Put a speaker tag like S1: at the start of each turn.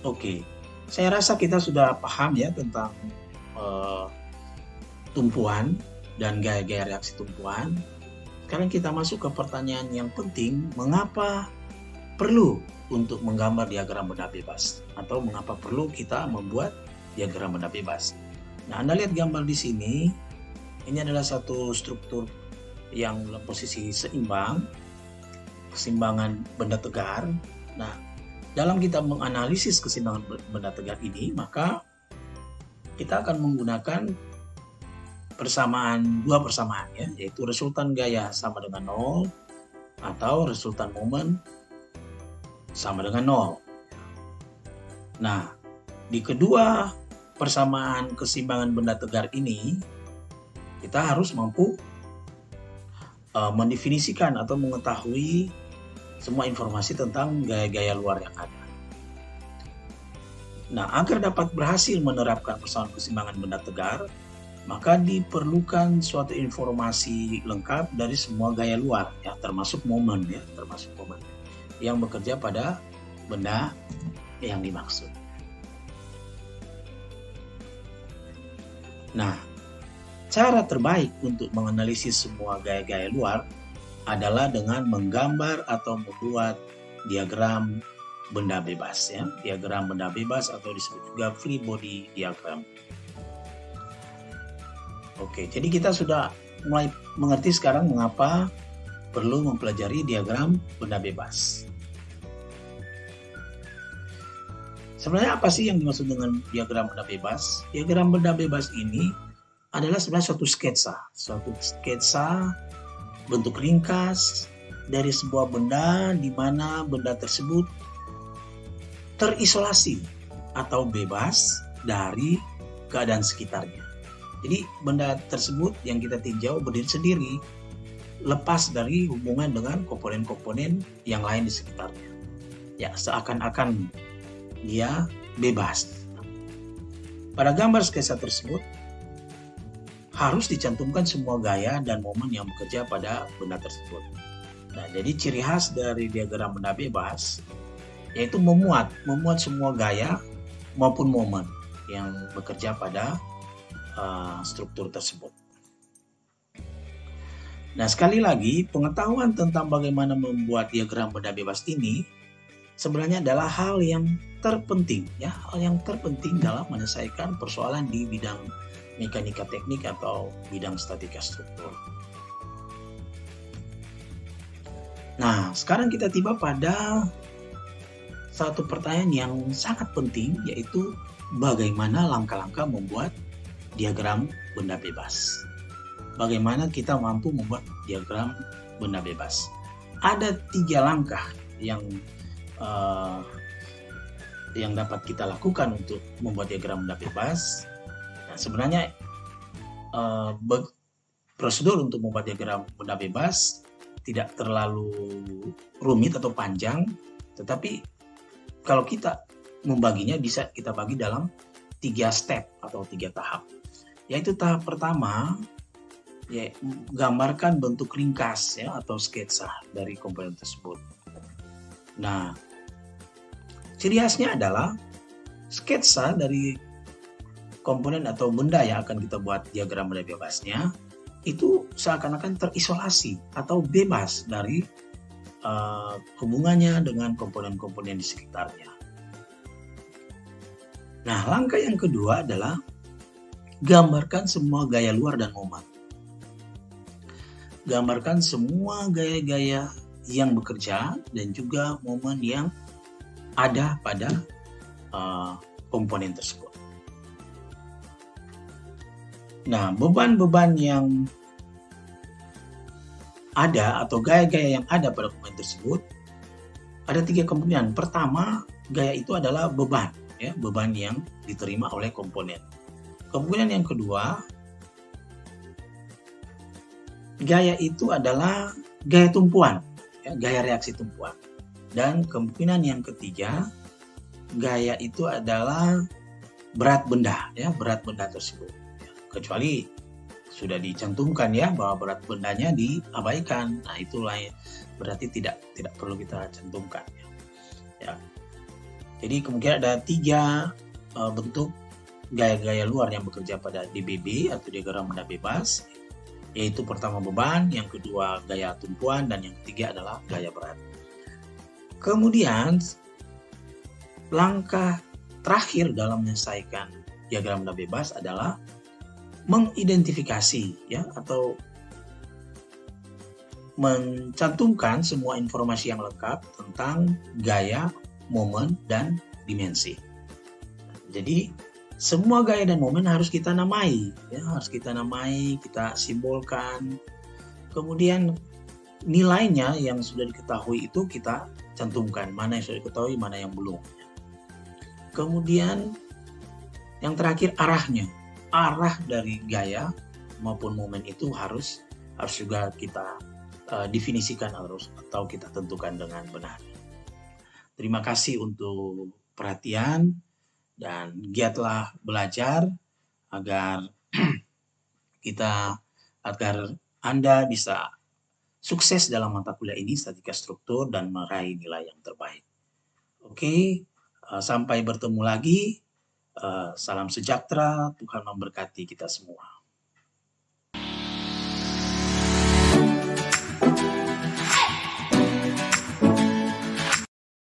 S1: Oke, saya rasa kita sudah paham ya tentang eh, tumpuan dan gaya-gaya reaksi tumpuan. Sekarang kita masuk ke pertanyaan yang penting, mengapa perlu untuk menggambar diagram benda bebas? Atau mengapa perlu kita membuat diagram benda bebas? Nah, Anda lihat gambar di sini, ini adalah satu struktur yang dalam posisi seimbang, keseimbangan benda tegar. Nah, dalam kita menganalisis keseimbangan benda tegar ini, maka kita akan menggunakan dua persamaan ya, yaitu resultan gaya sama dengan 0 atau resultan momen sama dengan 0. Nah, di kedua persamaan keseimbangan benda tegar ini, kita harus mampu mendefinisikan atau mengetahui semua informasi tentang gaya-gaya luar yang ada. Nah, agar dapat berhasil menerapkan persamaan keseimbangan benda tegar, maka diperlukan suatu informasi lengkap dari semua gaya luar, ya, termasuk momen yang bekerja pada benda yang dimaksud. Nah, cara terbaik untuk menganalisis semua gaya-gaya luar adalah dengan menggambar atau membuat diagram benda bebas, ya, diagram benda bebas atau disebut juga free body diagram. Oke, jadi kita sudah mulai mengerti sekarang mengapa perlu mempelajari diagram benda bebas. Sebenarnya apa sih yang dimaksud dengan diagram benda bebas? Diagram benda bebas ini adalah sebenarnya suatu sketsa bentuk ringkas dari sebuah benda di mana benda tersebut terisolasi atau bebas dari keadaan sekitarnya. Jadi benda tersebut yang kita tinjau berdiri sendiri, lepas dari hubungan dengan komponen-komponen yang lain di sekitarnya. Ya, seakan-akan dia bebas. Pada gambar sketsa tersebut, harus dicantumkan semua gaya dan momen yang bekerja pada benda tersebut. Nah, jadi ciri khas dari diagram benda bebas yaitu memuat semua gaya maupun momen yang bekerja pada struktur tersebut. Nah, sekali lagi, pengetahuan tentang bagaimana membuat diagram benda bebas ini sebenarnya adalah hal yang terpenting, ya, hal yang terpenting dalam menyelesaikan persoalan di bidang mekanika teknik atau bidang statika struktur. Nah, sekarang kita tiba pada satu pertanyaan yang sangat penting, yaitu bagaimana langkah-langkah membuat diagram benda bebas. Bagaimana kita mampu membuat diagram benda bebas? Ada 3 langkah yang dapat kita lakukan untuk membuat diagram benda bebas. Nah, sebenarnya prosedur untuk membuat diagram benda bebas tidak terlalu rumit atau panjang, tetapi kalau kita membaginya bisa kita bagi dalam 3 step atau 3 tahap. Yaitu tahap pertama, ya, gambarkan bentuk ringkas, ya, atau sketsa dari komponen tersebut. Nah, ciri khasnya adalah sketsa dari komponen atau benda yang akan kita buat diagram benda bebasnya itu seakan-akan terisolasi atau bebas dari hubungannya dengan komponen-komponen di sekitarnya. Nah, langkah yang kedua adalah gambarkan semua gaya luar dan momen. Gambarkan semua gaya-gaya yang bekerja dan juga momen yang ada pada komponen tersebut. Nah, beban-beban yang ada atau gaya-gaya yang ada pada komponen tersebut ada 3 kemungkinan. Pertama, gaya itu adalah beban, ya, beban yang diterima oleh komponen. Kemungkinan yang kedua, gaya itu adalah gaya tumpuan, ya, gaya reaksi tumpuan. Dan kemungkinan yang ketiga, gaya itu adalah berat benda, ya, berat benda tersebut. Kecuali sudah dicantumkan, ya, bahwa berat bendanya diabaikan. Nah, itulah berarti tidak perlu kita cantumkan, ya. Jadi kemungkinan ada 3 bentuk gaya-gaya luar yang bekerja pada DBB atau diagram benda bebas, yaitu pertama beban, yang kedua gaya tumpuan, dan yang ketiga adalah gaya berat. Kemudian langkah terakhir dalam menyelesaikan diagram benda bebas adalah mengidentifikasi ya atau mencantumkan semua informasi yang lengkap tentang gaya, momen, dan dimensi. Jadi semua gaya dan momen harus kita namai, ya harus kita namai, kita simbolkan. Kemudian nilainya yang sudah diketahui itu kita cantumkan, mana yang sudah diketahui, mana yang belum. Kemudian yang terakhir arahnya, arah dari gaya maupun momen itu harus juga kita definisikan atau kita tentukan dengan benar. Terima kasih untuk perhatian dan giatlah belajar agar Anda bisa sukses dalam mata kuliah ini, statika struktur, dan meraih nilai yang terbaik. Oke, sampai bertemu lagi. Salam sejahtera, Tuhan memberkati kita semua.